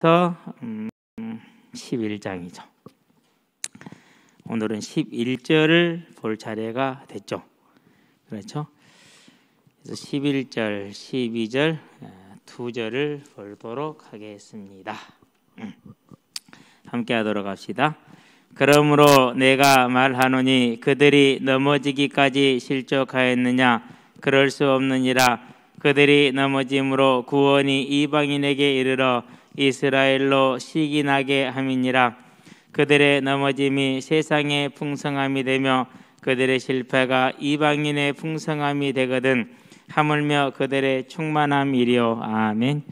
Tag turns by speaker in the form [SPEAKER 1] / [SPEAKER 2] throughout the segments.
[SPEAKER 1] 1절부터 11장이죠. 오늘은 11절을 볼 차례가 됐죠. 그렇죠? 그래서 11절, 12절 두 절을 보도록 하겠습니다. 함께 하도록 합시다. 그러므로 내가 말하노니 그들이 넘어지기까지 실족하였느냐? 그럴 수 없느니라. 그들이 넘어짐으로 구원이 이방인에게 이르러 이스라엘로 시기나게 함이니라. 그들의 넘어짐이 세상의 풍성함이 되며 그들의 실패가 이방인의 풍성함이 되거든 하물며 그들의 충만함이리요. 아멘.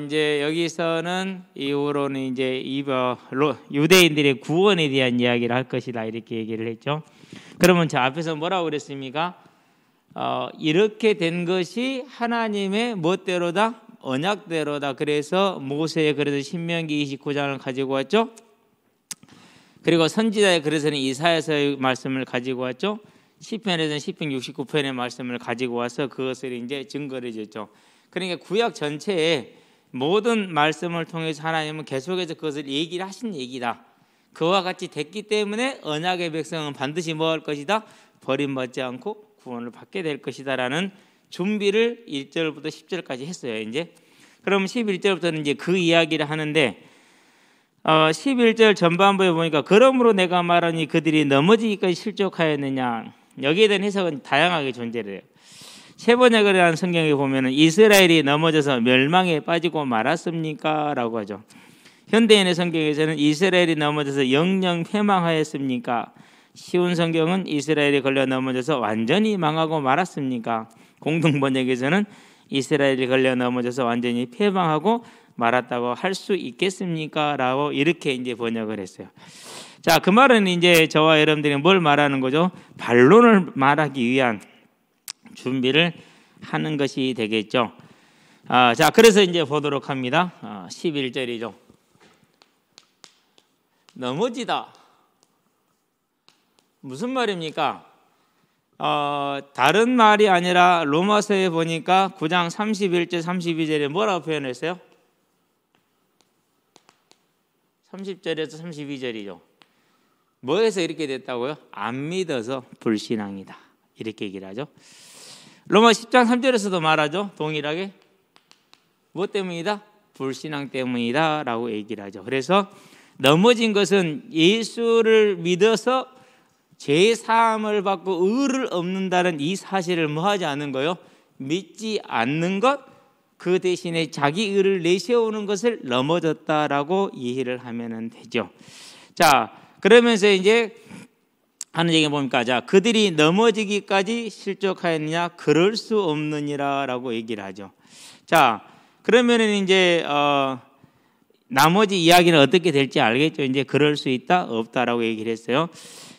[SPEAKER 1] 이제 여기서는 이후로는 이제 유대인들의 구원에 대한 이야기를 할 것이다 이렇게 얘기를 했죠. 그러면 저 앞에서 뭐라고 그랬습니까? 이렇게 된 것이 하나님의 멋대로다, 언약대로다. 그래서 모세의 그래서 신명기 29장을 가지고 왔죠. 그리고 선지자의 그래서는 이사야서의 말씀을 가지고 왔죠. 시편에서는 시편 69편의 말씀을 가지고 와서 그것을 이제 증거를 줬죠. 그러니까 구약 전체에 모든 말씀을 통해서 하나님은 계속해서 그것을 얘기를 하신 얘기다. 그와 같이 됐기 때문에 언약의 백성은 반드시 뭐 할 것이다? 버림받지 않고 구원을 받게 될 것이다라는 준비를 1절부터 10절까지 했어요. 이제 그럼 11절부터는 이제 그 이야기를 하는데 11절 전반부에 보니까 그러므로 내가 말하니 그들이 넘어지기까지 실족하였느냐. 여기에 대한 해석은 다양하게 존재를 해요. 세번역이라는 성경에 보면은 이스라엘이 넘어져서 멸망에 빠지고 말았습니까? 라고 하죠. 현대인의 성경에서는 이스라엘이 넘어져서 영영 패망하였습니까? 쉬운 성경은 이스라엘이 걸려 넘어져서 완전히 망하고 말았습니까? 공동번역에서는 이스라엘이 걸려 넘어져서 완전히 패망하고 말았다고 할 수 있겠습니까? 라고 이렇게 이제 번역을 했어요. 자, 그 말은 이제 저와 여러분들이 뭘 말하는 거죠? 반론을 말하기 위한 준비를 하는 것이 되겠죠. 자, 그래서 이제 보도록 합니다. 11절이죠. 넘어지다. 무슨 말입니까? 다른 말이 아니라 로마서에 보니까 9장 31절 32절에 뭐라고 표현했어요? 30절에서 32절이죠. 뭐해서 이렇게 됐다고요? 안 믿어서 불신앙이다. 이렇게 얘기를 하죠. 로마 10장 3절에서도 말하죠. 동일하게. 뭐 때문이다? 불신앙 때문이다 라고 얘기를 하죠. 그래서 넘어진 것은 예수를 믿어서 죄 사함을 받고 의를 얻는다는 이 사실을 뭐하지 않는 거요? 믿지 않는 것, 그 대신에 자기 의를 내세우는 것을 넘어졌다라고 이해를 하면 되죠. 자, 그러면서 이제 하는 얘기 보니까 자, 그들이 넘어지기까지 실족하였느냐? 그럴 수 없느니라라고 얘기를 하죠. 자, 그러면은 이제 나머지 이야기는 어떻게 될지 알겠죠. 이제 그럴 수 있다, 없다라고 얘기를 했어요.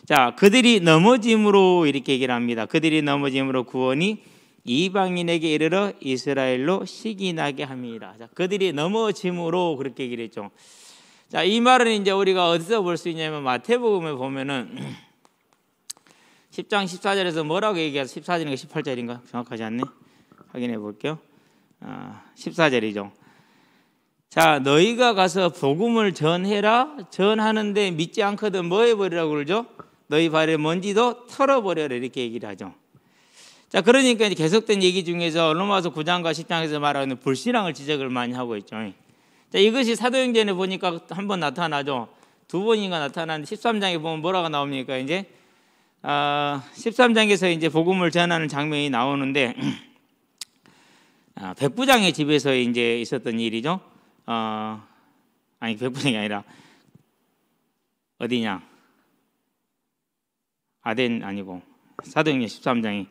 [SPEAKER 1] 자, 그들이 넘어짐으로 이렇게 얘기를 합니다. 그들이 넘어짐으로 구원이 이방인에게 이르러 이스라엘로 시기나게 함이라. 자, 그들이 넘어짐으로 그렇게 얘기를 했죠. 자, 이 말은 이제 우리가 어디서 볼 수 있냐면 마태복음에 보면은 10장 14절에서 뭐라고 얘기해서 14절인가 18절인가 정확하지 않네. 확인해 볼게요. 14절이죠. 자, 너희가 가서 복음을 전해라. 전하는데 믿지 않거든 뭐 해버리라고 그러죠? 너희 발에 먼지도 털어버려라 이렇게 얘기를 하죠. 자, 그러니까 이제 계속된 얘기 중에서 로마서 9장과 10장에서 말하는 불신앙을 지적을 많이 하고 있죠. 자, 이것이 사도행전에 보니까 한 번 나타나죠. 두 번인가 나타나는데 13장에 보면 뭐라고 나옵니까? 이제 13장에서 이제 복음을 전하는 장면이 나오는데 백부장의 집에서 이제 있었던 일이죠. 아니 백부장이 아니라 어디냐? 아덴 아니고 사도행전 13장이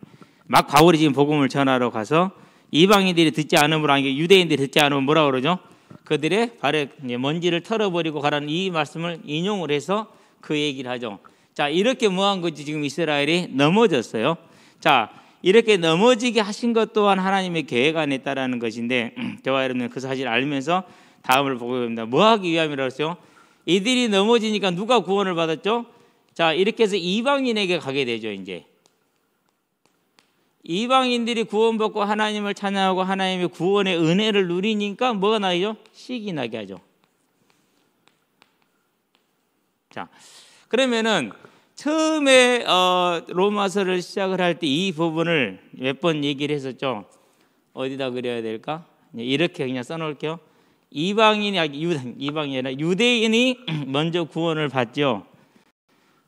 [SPEAKER 1] 막 바울이 지금 복음을 전하러 가서 이방인들이 듣지 않으므로 아니 유대인들이 듣지 않으면 뭐라고 그러죠? 그들의 발에 먼지를 털어버리고 가라는 이 말씀을 인용을 해서 그 얘기를 하죠. 자, 이렇게 뭐한 거지? 지금 이스라엘이 넘어졌어요. 자, 이렇게 넘어지게 하신 것 또한 하나님의 계획 안에 있다라는 것인데 저와 여러분은 그 사실을 알면서 다음을 보고 있습니다. 뭐 하기 위함이라고 했어요? 이들이 넘어지니까 누가 구원을 받았죠? 자, 이렇게 해서 이방인에게 가게 되죠. 이제 이방인들이 구원받고 하나님을 찬양하고 하나님의 구원의 은혜를 누리니까 뭐가 나죠? 식이 나게 하죠. 자, 그러면은 처음에 로마서를 시작을 할 때 이 부분을 몇 번 얘기를 했었죠. 어디다 그려야 될까? 이렇게 그냥 써놓을게요. 이방인이 아니라 유대인이 먼저 구원을 받죠.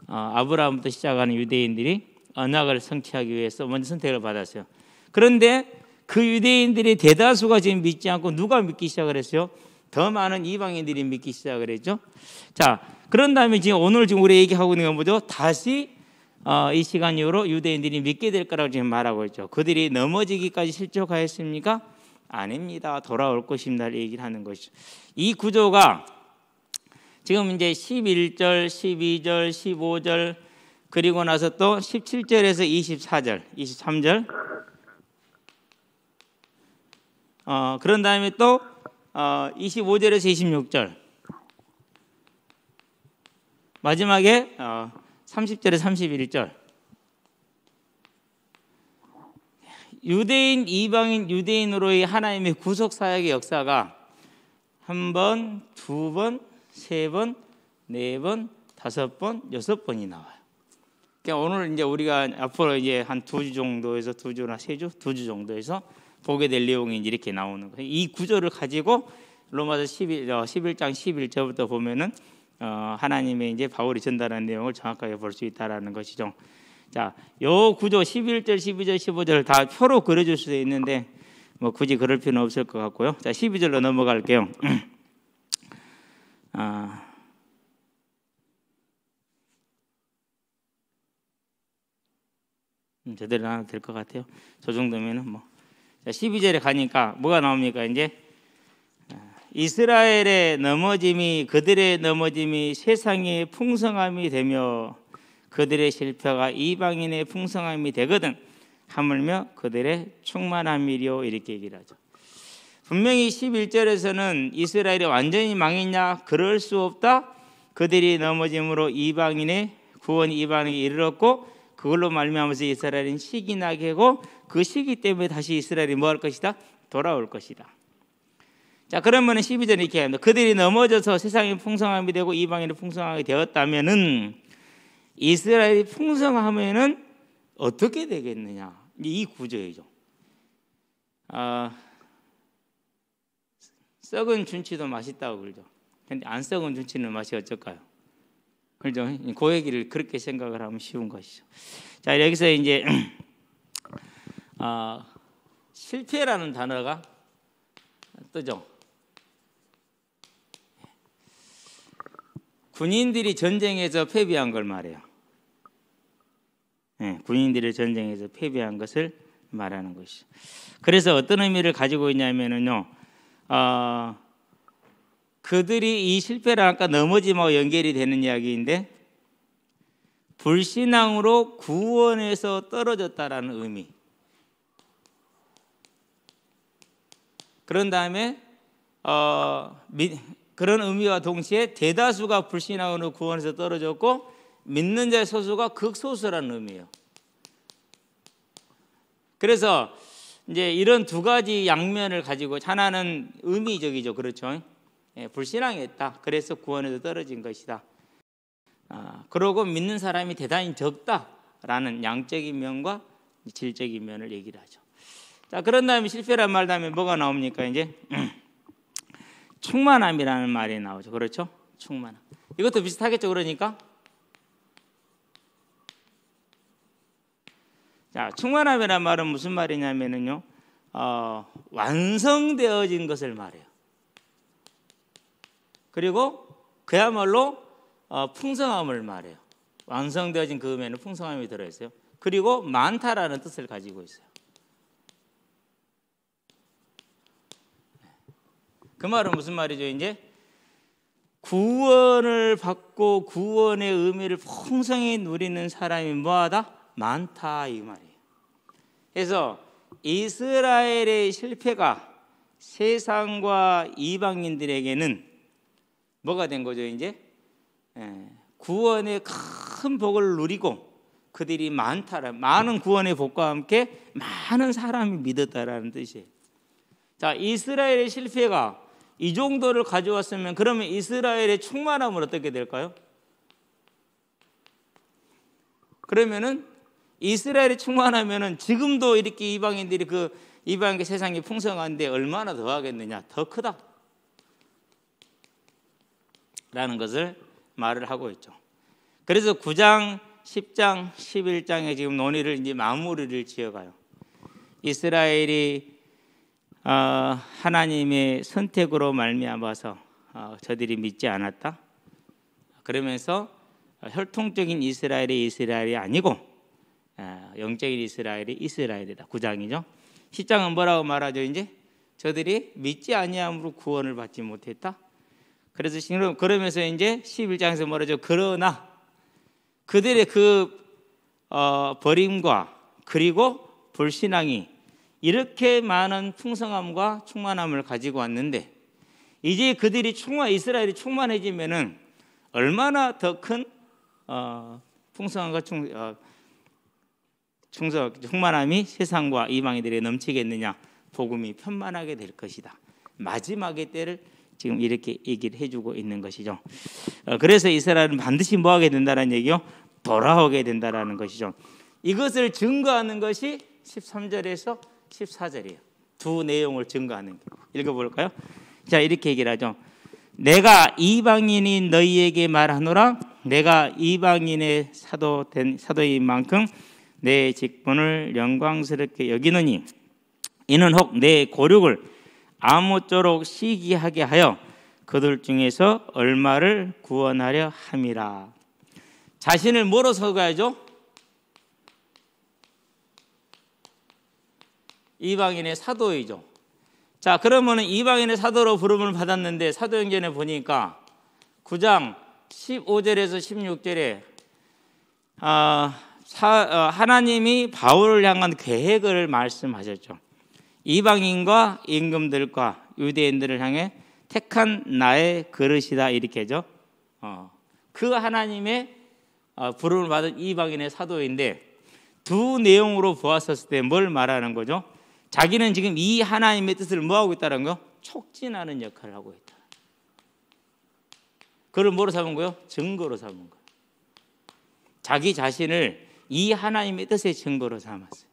[SPEAKER 1] 아브라함부터 시작하는 유대인들이 언약을 성취하기 위해서 먼저 선택을 받았어요. 그런데 그 유대인들이 대다수가 지금 믿지 않고 누가 믿기 시작을 했어요? 더 많은 이방인들이 믿기 시작을 했죠. 자, 그런 다음에 지금 오늘 지금 우리 얘기하고 있는 건 뭐죠? 다시 이 시간 이후로 유대인들이 믿게 될 거라고 지금 말하고 있죠. 그들이 넘어지기까지 실족하였습니까? 아닙니다. 돌아올 것입니다. 얘기를 하는 것이죠. 이 구조가 지금 이제 11절, 12절, 15절 그리고 나서 또 17절에서 24절, 23절 그런 다음에 또 25절에서 26절 마지막에 30절에서 31절 유대인, 이방인, 유대인으로의 하나님의 구속 사역의 역사가 한 번, 두 번, 세 번, 네 번, 다섯 번, 여섯 번이 나와요. 그러니까 오늘 이제 우리가 앞으로 이제 한 2주 정도에서 2주나 3주, 2주 정도에서 보게 될 내용이 이렇게 나오는 거예요. 이 구조를 가지고 로마서 11장 11절부터 보면은 하나님의 이제 바울이 전달한 내용을 정확하게 볼 수 있다라는 것이죠. 자, 요 구조 11절, 12절, 15절 다 표로 그려줄 수도 있는데 뭐 굳이 그럴 필요는 없을 것 같고요. 자, 12절로 넘어갈게요. 제대로 나와도 될 것 같아요. 저 정도면은 뭐. 자, 12절에 가니까 뭐가 나옵니까? 이제 이스라엘의 넘어짐이 그들의 넘어짐이 세상의 풍성함이 되며 그들의 실패가 이방인의 풍성함이 되거든 하물며 그들의 충만함이리요 이렇게 얘기를 하죠. 분명히 11절에서는 이스라엘이 완전히 망했냐? 그럴 수 없다. 그들이 넘어짐으로 이방인의 구원이 이방인에게 이르렀고 그걸로 말미암아서 이스라엘은 식이 나게 하고 그 시기 때문에 다시 이스라엘이 뭐 할 것이다? 돌아올 것이다. 자, 그러면 12절에 이렇게 합니다. 그들이 넘어져서 세상이 풍성함이 되고 이방인의 풍성함이 되었다면은 이스라엘이 풍성하면은 어떻게 되겠느냐? 이 구조이죠. 썩은 준치도 맛있다고 그러죠. 근데 안 썩은 준치는 맛이 어쩔까요? 그렇죠? 그 얘기를 그렇게 생각을 하면 쉬운 것이죠. 자, 여기서 이제 실패라는 단어가 뜨죠. 군인들이 전쟁에서 패배한 걸 말해요. 네, 군인들이 전쟁에서 패배한 것을 말하는 것이죠. 그래서 어떤 의미를 가지고 있냐면은요, 그들이 이 실패를 아까 넘어짐하고 연결이 되는 이야기인데 불신앙으로 구원에서 떨어졌다라는 의미. 그런 다음에 그런 의미와 동시에 대다수가 불신앙으로 구원에서 떨어졌고 믿는 자의 소수가 극소수라는 의미예요. 그래서 이제 이런 두 가지 양면을 가지고 하나는 의미적이죠, 그렇죠? 불신앙했다. 그래서 구원에서 떨어진 것이다. 그러고 믿는 사람이 대단히 적다라는 양적인 면과 질적인 면을 얘기를 하죠. 자, 그런 다음에 실패란 말 다음에 뭐가 나옵니까? 이제 충만함이라는 말이 나오죠. 그렇죠? 충만함. 이것도 비슷하겠죠. 그러니까 자, 충만함이라는 말은 무슨 말이냐면은요, 완성되어진 것을 말해요. 그리고 그야말로 풍성함을 말해요. 완성되어진 그 의미에는 풍성함이 들어있어요. 그리고 많다라는 뜻을 가지고 있어요. 그 말은 무슨 말이죠? 이제 구원을 받고 구원의 의미를 풍성히 누리는 사람이 뭐하다? 많다 이 말이에요. 그래서 이스라엘의 실패가 세상과 이방인들에게는 뭐가 된 거죠? 이제 구원의 큰 복을 누리고 그들이 많다라, 많은 구원의 복과 함께 많은 사람이 믿었다라는 뜻이에요. 자, 이스라엘의 실패가 이 정도를 가져왔으면 그러면 이스라엘의 충만함은 어떻게 될까요? 그러면은 이스라엘이 충만하면은 지금도 이렇게 이방인들이 그 이방인 세상이 풍성한데 얼마나 더 하겠느냐, 더 크다 라는 것을 말을 하고 있죠. 그래서 9장, 10장, 11장에 지금 논의를 이제 마무리를 지어가요. 이스라엘이 하나님의 선택으로 말미암아서 저들이 믿지 않았다. 그러면서 혈통적인 이스라엘이 아니고 영적인 이스라엘이 이스라엘이다. 9장이죠. 10장은 뭐라고 말하죠? 이제 저들이 믿지 아니함으로 구원을 받지 못했다. 그래서 그러면서 이제 11장에서 뭐라죠? 그러나 그들의 그 버림과 그리고 불신앙이 이렇게 많은 풍성함과 충만함을 가지고 왔는데 이제 그들이 이스라엘이 충만해지면은 얼마나 더 큰 풍성함과 충만함이 세상과 이방인들에 넘치겠느냐. 복음이 편만하게 될 것이다. 마지막의 때를 지금 이렇게 얘기를 해주고 있는 것이죠. 그래서 이스라엘은 반드시 뭐하게 된다는 얘기요? 돌아오게 된다는 것이죠. 이것을 증거하는 것이 13절에서 14절이에요. 두 내용을 증거하는 게. 읽어볼까요? 자, 이렇게 얘기를 하죠. 내가 이방인이 너희에게 말하노라. 내가 이방인의 사도인 만큼 내 직분을 영광스럽게 여기느니 이는 혹 내 고륙을 아무쪼록 시기하게 하여 그들 중에서 얼마를 구원하려 함이라. 자신을 뭐로 서가야죠? 이방인의 사도이죠. 자, 그러면 이방인의 사도로 부름을 받았는데 사도행전에 보니까 9장 15절에서 16절에 하나님이 바울을 향한 계획을 말씀하셨죠. 이방인과 임금들과 유대인들을 향해 택한 나의 그릇이다 이렇게죠. 그 하나님의 부름을 받은 이방인의 사도인데 두 내용으로 보았었을 때 뭘 말하는 거죠? 자기는 지금 이 하나님의 뜻을 뭐하고 있다는 거? 촉진하는 역할을 하고 있다. 그걸 뭐로 삼은 거요? 증거로 삼은 거예요. 자기 자신을 이 하나님의 뜻의 증거로 삼았어요.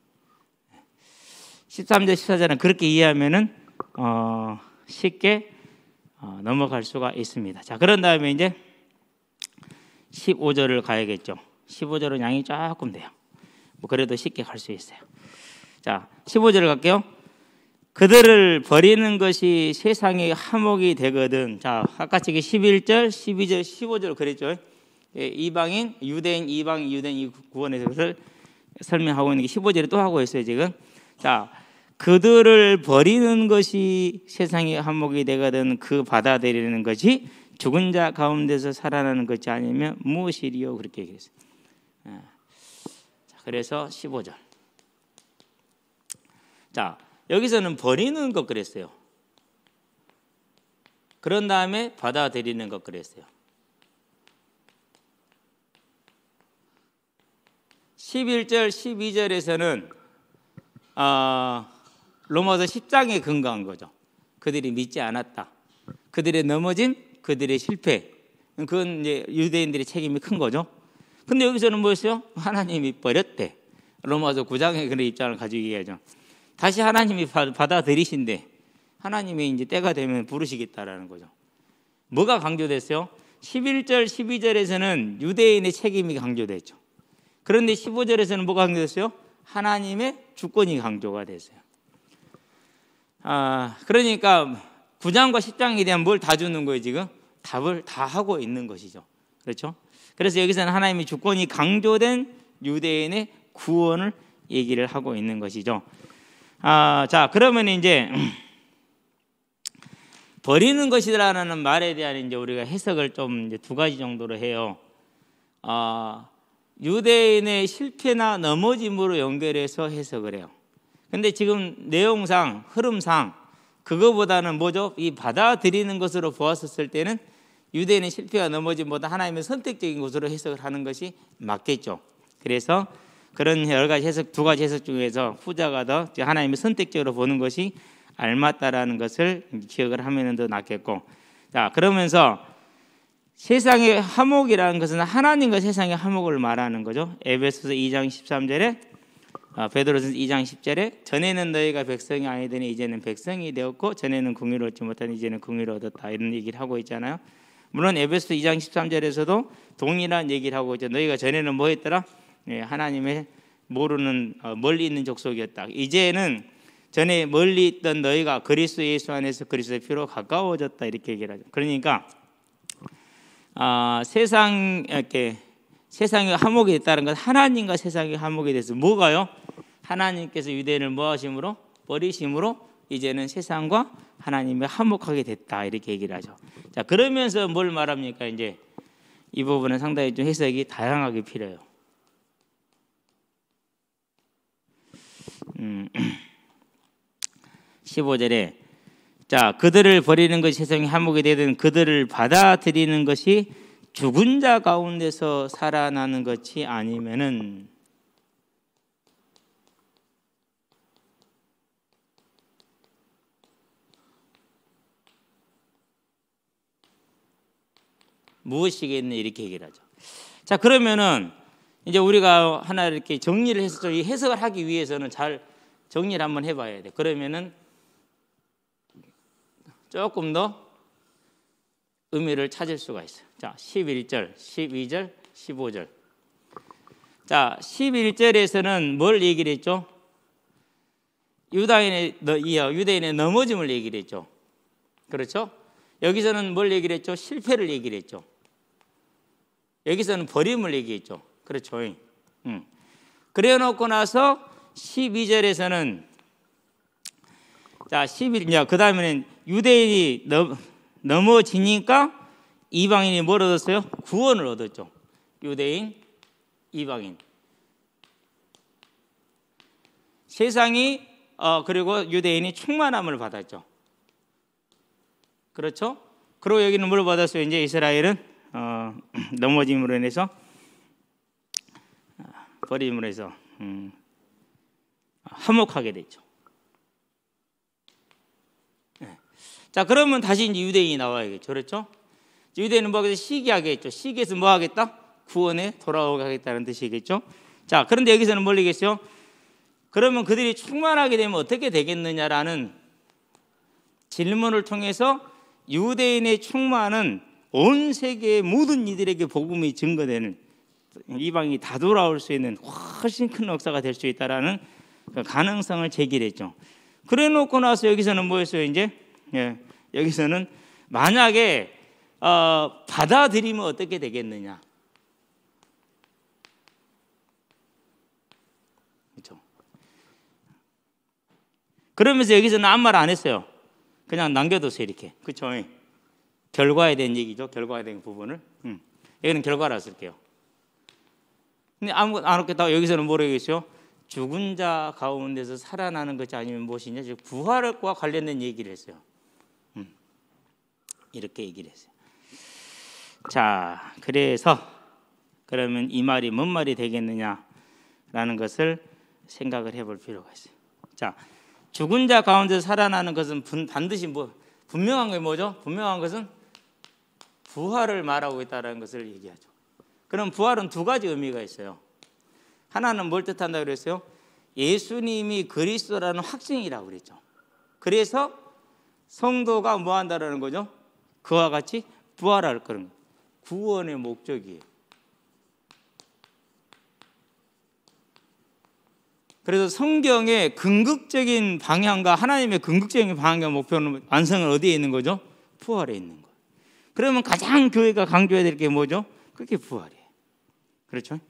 [SPEAKER 1] 13절 14절은 그렇게 이해하면은 쉽게 넘어갈 수가 있습니다. 자, 그런 다음에 이제 15절을 가야겠죠. 15절은 양이 조금 돼요. 뭐 그래도 쉽게 갈 수 있어요. 자, 15절을 갈게요. 그들을 버리는 것이 세상의 화목이 되거든. 자, 아까 저기 11절, 12절, 15절 그랬죠. 이방인, 유대인, 이방인, 유대인 이 구원에서 그것을 설명하고 있는 게 15절에 또 하고 있어요, 지금. 자, 그들을 버리는 것이 세상의 화목이 되거든. 그 받아들이는 것이 죽은 자 가운데서 살아나는 것이 아니면 무엇이리요? 그렇게 얘기했어요. 자, 그래서 15절. 자, 여기서는 버리는 것 그랬어요. 그런 다음에 받아들이는 것 그랬어요. 11절, 12절에서는 로마서 10장에 근거한 거죠. 그들이 믿지 않았다. 그들의 넘어짐, 그들의 실패. 그건 이제 유대인들의 책임이 큰 거죠. 근데 여기서는 뭐였어요? 하나님이 버렸대. 로마서 9장에 그런 입장을 가지고 얘기하죠. 다시 하나님이 받아들이신데 하나님이 이제 때가 되면 부르시겠다라는 거죠. 뭐가 강조됐어요? 11절, 12절에서는 유대인의 책임이 강조됐죠. 그런데 15절에서는 뭐가 강조됐어요? 하나님의 주권이 강조가 됐어요. 그러니까 9장과 10장에 대한 뭘 다 주는 거예요, 지금? 답을 다 하고 있는 것이죠. 그렇죠? 그래서 여기서는 하나님의 주권이 강조된 유대인의 구원을 얘기를 하고 있는 것이죠. 자, 그러면 이제 버리는 것이라는 말에 대한 이제 우리가 해석을 좀 이제 두 가지 정도로 해요. 유대인의 실패나 넘어짐으로 연결해서 해석을 해요. 근데 지금 내용상, 흐름상 그거보다는 뭐죠? 이 받아들이는 것으로 보았었을 때는 유대인의 실패와 넘어짐보다 하나님의 선택적인 것으로 해석을 하는 것이 맞겠죠. 그래서 그런 여러 가지 해석, 두 가지 해석 중에서 후자가 더 하나님이 선택적으로 보는 것이 알맞다라는 것을 기억을 하면 더 낫겠고, 자 그러면서 세상의 화목이라는 것은 하나님과 세상의 화목을 말하는 거죠. 에베소서 2장 13절에 베드로전서 2장 10절에 전에는 너희가 백성이 아니더니 이제는 백성이 되었고 전에는 궁유를 얻지 못하니 이제는 궁유를 얻었다, 이런 얘기를 하고 있잖아요. 물론 에베소 2장 13절에서도 동일한 얘기를 하고 있죠. 너희가 전에는 뭐 했더라? 하나님의 모르는 멀리 있는 족속이었다. 이제는 전에 멀리 있던 너희가 그리스도 예수 안에서 그리스도의 피로 가까워졌다, 이렇게 얘기를 하죠. 그러니까 세상의 화목이 됐다는 건 하나님과 세상의 화목이 돼서 뭐가요? 하나님께서 유대인을 뭐 하심으로? 버리심으로 이제는 세상과 하나님이 화목하게 됐다, 이렇게 얘기를 하죠. 자 그러면서 뭘 말합니까? 이제 이 부분은 상당히 좀 해석이 다양하게 필요해요. 15절에 자 그들을 버리는 것이 세상의 화목이 되든 그들을 받아들이는 것이 죽은 자 가운데서 살아나는 것이 아니면은 무엇이겠느냐, 이렇게 얘기를 하죠. 자 그러면은 이제 우리가 하나 이렇게 정리를 해서 이 해석을 하기 위해서는 잘 정리를 한번 해봐야 돼. 그러면은 조금 더 의미를 찾을 수가 있어요. 자 11절, 12절, 15절. 자 11절에서는 뭘 얘기를 했죠? 유대인의 넘어짐을 얘기를 했죠. 그렇죠? 여기서는 뭘 얘기를 했죠? 실패를 얘기를 했죠. 여기서는 버림을 얘기했죠. 그렇죠. 그래 놓고 나서 12절에서는 자 11절 그 다음에는 유대인이 넘어지니까 이방인이 뭘 얻었어요? 구원을 얻었죠. 유대인, 이방인. 세상이 그리고 유대인이 충만함을 받았죠. 그렇죠? 그리고 여기는 뭘 받았어요? 이제 이스라엘은 넘어짐으로 인해서 버림으로 해서 화목하게 됐죠. 자 그러면 다시 이제 유대인이 나와야겠죠. 그렇죠? 유대인은 뭐 하겠죠? 시기하겠죠. 시기해서 뭐 하겠다? 구원에 돌아오게 하겠다는 뜻이겠죠. 자 그런데 여기서는 뭘 얘기했어요? 그러면 그들이 충만하게 되면 어떻게 되겠느냐라는 질문을 통해서 유대인의 충만은 온 세계의 모든 이들에게 복음이 증거되는, 이방이 다 돌아올 수 있는 훨씬 큰 역사가 될 수 있다라는 그 가능성을 제기했죠. 그래 놓고 나서 여기서는 뭐였어요? 이제 여기서는 만약에 받아들이면 어떻게 되겠느냐, 그렇죠? 그러면서 여기서는 아무 말 안 했어요. 그냥 남겨뒀어요. 이렇게. 그렇죠? 결과에 대한 얘기죠. 결과에 대한 부분을. 여기는 결과라 쓸게요. 근데 아무것도 안 했다가 여기서는 뭐라고 했어요? 죽은 자 가운데서 살아나는 것이 아니면 무엇이냐, 즉 부활과 관련된 얘기를 했어요. 이렇게 얘기를 했어요. 자, 그래서 그러면 이 말이 뭔 말이 되겠느냐라는 것을 생각을 해볼 필요가 있어요. 자, 죽은 자 가운데서 살아나는 것은 반드시 분명한 게 뭐죠? 분명한 것은 부활을 말하고 있다는 것을 얘기하죠. 그럼 부활은 두 가지 의미가 있어요. 하나는 뭘 뜻한다고 그랬어요? 예수님이 그리스도라는 확증이라고 그랬죠. 그래서 성도가 뭐 한다라는 거죠? 그와 같이 부활할 거는 구원의 목적이에요. 그래서 성경의 궁극적인 방향과 하나님의 궁극적인 방향과 목표는 완성은 어디에 있는 거죠? 부활에 있는 거예요. 그러면 가장 교회가 강조해야 될 게 뭐죠? 그게 부활이에요. 그렇죠?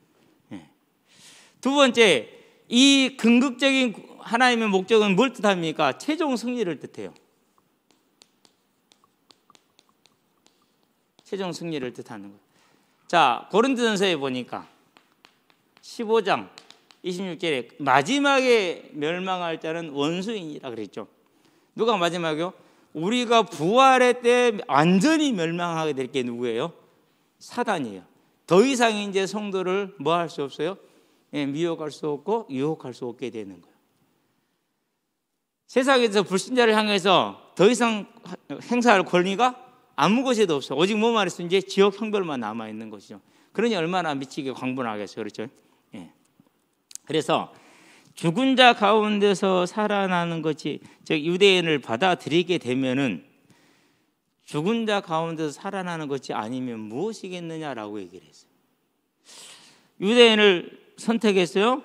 [SPEAKER 1] 네. 두 번째, 이 궁극적인 하나님의 목적은 뭘 뜻합니까? 최종 승리를 뜻해요. 최종 승리를 뜻하는 거예요. 자, 고린도전서에 보니까 15장 26절에 마지막에 멸망할 자는 원수인이라 그랬죠. 누가 마지막이요? 우리가 부활의 때 완전히 멸망하게 될 게 누구예요? 사단이에요. 더 이상 이제 성도를 뭐 할 수 없어요? 미혹할 수 없고 유혹할 수 없게 되는 거예요. 세상에서 불신자를 향해서 더 이상 행사할 권리가 아무 곳에도 없어. 오직 뭐 말했어? 이제 지옥 형벌만 남아 있는 것이죠. 그러니 얼마나 미치게 광분하겠어요, 그렇죠? 예. 그래서 죽은 자 가운데서 살아나는 것이, 즉 유대인을 받아들이게 되면은 죽은 자 가운데서 살아나는 것이 아니면 무엇이겠느냐라고 얘기를 했어요. 유대인을 선택했어요.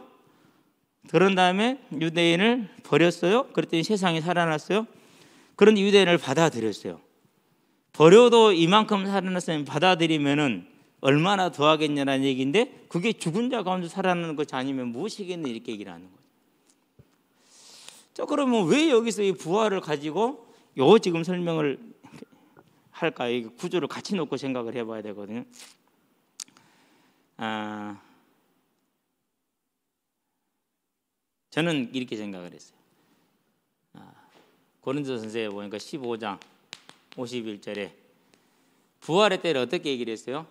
[SPEAKER 1] 그런 다음에 유대인을 버렸어요. 그랬더니 세상에 살아났어요. 그런데 유대인을 받아들였어요. 버려도 이만큼 살아났으면 받아들이면은 얼마나 더 하겠냐는 얘기인데, 그게 죽은 자 가운데 살아나는 것이 아니면 무엇이겠냐 이렇게 얘기를 하는 거예요. 자, 그러면 왜 여기서 이 부활을 가지고 요 지금 설명을 할까요? 이 구조를 같이 놓고 생각을 해봐야 되거든요. 저는 이렇게 생각을 했어요. 고린도전서에 보니까 15장 51절에 부활의 때를 어떻게 얘기를 했어요?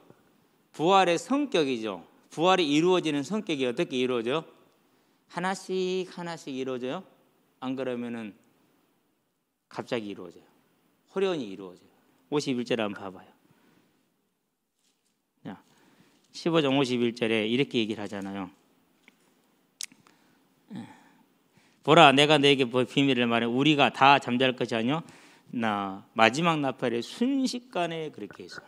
[SPEAKER 1] 부활의 성격이죠. 부활이 이루어지는 성격이 어떻게 이루어져요? 하나씩 하나씩 이루어져요? 안 그러면은 갑자기 이루어져요. 호련히 이루어져요. 51절 한번 봐봐요. 15장 51절에 이렇게 얘기를 하잖아요. 보라, 내가 너에게 비밀을 말해. 우리가 다 잠잘 것이 아니요 나 마지막 나팔에 순식간에 그렇게 해서.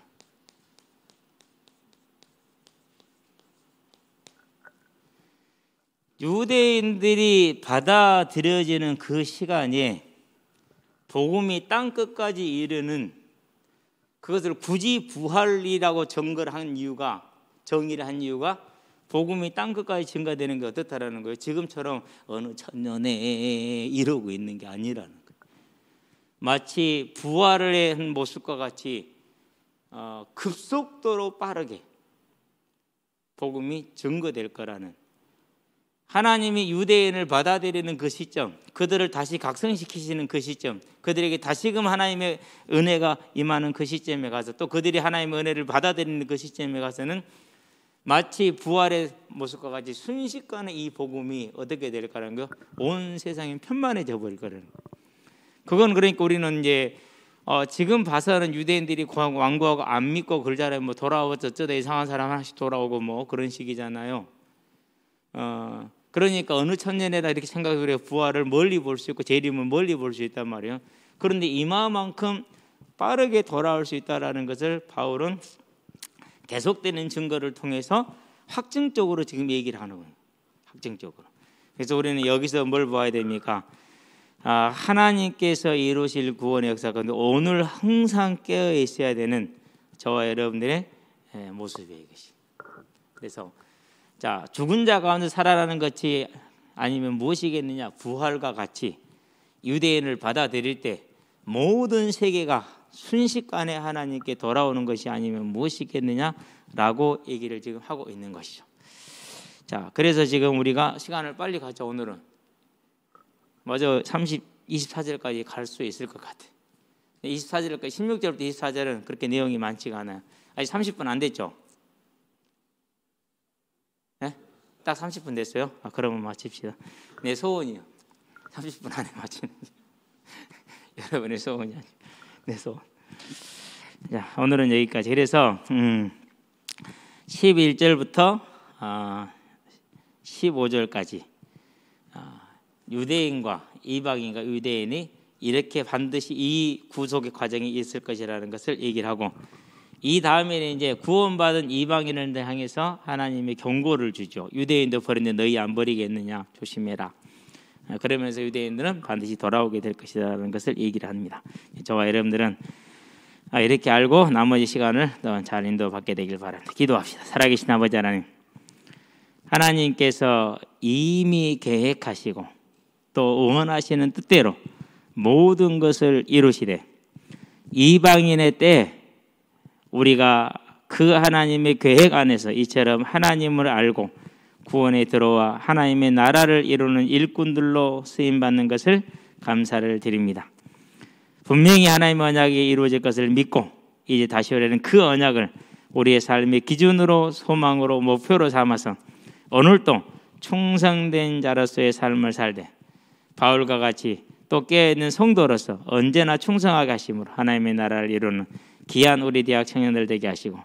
[SPEAKER 1] 유대인들이 받아들여지는 그 시간에 복음이 땅 끝까지 이르는, 그것을 굳이 부활이라고 정의를 한 이유가 복음이 땅 끝까지 증가되는 게 어떻다라는 거예요. 지금처럼 어느 천년에 이러고 있는 게 아니라는 거예요. 마치 부활을 한 모습과 같이 급속도로 빠르게 복음이 증거될 거라는, 하나님이 유대인을 받아들이는 그 시점, 그들을 다시 각성시키시는 그 시점, 그들에게 다시금 하나님의 은혜가 임하는 그 시점에 가서, 또 그들이 하나님의 은혜를 받아들이는 그 시점에 가서는 마치 부활의 모습과 같이 순식간에 이 복음이 어떻게 될 거라는 거, 온 세상이 편만해져 버릴 거라는 거. 그건 그러니까 우리는 이제 지금 봐서는 유대인들이 완고하고 안 믿고 그러잖아요. 뭐 돌아오고 어쩌다 이상한 사람 하나씩 돌아오고 뭐 그런 식이잖아요. 그러니까 어느 천년에다 이렇게 생각을 해요. 부활을 멀리 볼 수 있고 재림을 멀리 볼 수 있단 말이에요. 그런데 이마만큼 빠르게 돌아올 수 있다라는 것을 바울은 계속되는 증거를 통해서 확증적으로 지금 얘기를 하는 거예요. 확증적으로. 그래서 우리는 여기서 뭘 봐야 됩니까? 하나님께서 이루실 구원의 역사 가운데 오늘 항상 깨어 있어야 되는 저와 여러분들의 모습이에요, 이것이. 그래서 자, 죽은 자 가운데 살아나는 것이 아니면 무엇이겠느냐? 부활과 같이 유대인을 받아들일 때 모든 세계가 순식간에 하나님께 돌아오는 것이 아니면 무엇이겠느냐라고 얘기를 지금 하고 있는 것이죠. 자, 그래서 지금 우리가 시간을 빨리 가자. 오늘은 맞아, 24절까지 갈 수 있을 것 같아. 24절까지 16절부터 24절은 그렇게 내용이 많지가 않아요. 아직 30분 안 됐죠? 네? 딱 30분 됐어요? 그러면 마칩시다. 내 소원이요. 30분 안에 마치는 여러분의 소원이 아니에요. 내 소원. 자, 오늘은 여기까지. 그래서 11절부터 15절까지 유대인과 이방인과 유대인이 이렇게 반드시 이 구속의 과정이 있을 것이라는 것을 얘기를 하고, 이 다음에는 이제 구원받은 이방인을 향해서 하나님의 경고를 주죠. 유대인도 버렸는데 너희 안 버리겠느냐, 조심해라. 그러면서 유대인들은 반드시 돌아오게 될 것이라는 것을 얘기를 합니다. 저와 여러분들은 이렇게 알고 나머지 시간을 잘 인도받게 되길 바랍니다. 기도합시다. 살아계신 아버지 하나님, 하나님께서 이미 계획하시고 또 원하시는 뜻대로 모든 것을 이루시되, 이방인의 때 우리가 그 하나님의 계획 안에서 이처럼 하나님을 알고 구원에 들어와 하나님의 나라를 이루는 일꾼들로 쓰임받는 것을 감사를 드립니다. 분명히 하나님의 언약이 이루어질 것을 믿고 이제 다시 오려는 그 언약을 우리의 삶의 기준으로, 소망으로, 목표로 삼아서 오늘도 충성된 자로서의 삶을 살되 바울과 같이 또 깨어있는 성도로서 언제나 충성하게 하심으로 하나님의 나라를 이루는 귀한 우리 대학 청년들 되게 하시고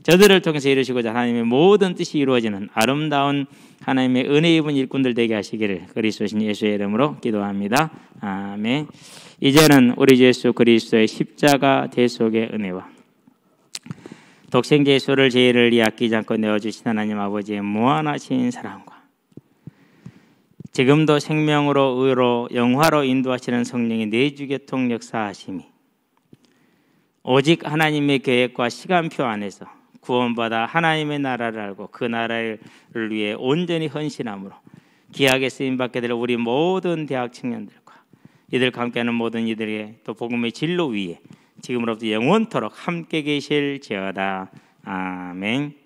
[SPEAKER 1] 저들을 통해서 이루시고자 하나님의 모든 뜻이 이루어지는 아름다운 하나님의 은혜 입은 일꾼들 되게 하시기를 그리스도신 예수의 이름으로 기도합니다. 아멘. 이제는 우리 예수 그리스도의 십자가 대속의 은혜와 독생자 예수를 저희를 이 아끼지 않고 내어주신 하나님 아버지의 무한하신 사랑과 지금도 생명으로 의로 영화로 인도하시는 성령의 내주교통 역사하심이 오직 하나님의 계획과 시간표 안에서 구원받아 하나님의 나라를 알고 그 나라를 위해 온전히 헌신함으로 귀하게 쓰임받게 될 우리 모든 대학 청년들과 이들과 함께하는 모든 이들의 또 복음의 진로 위에 지금으로부터 영원토록 함께 계실지어다. 아멘.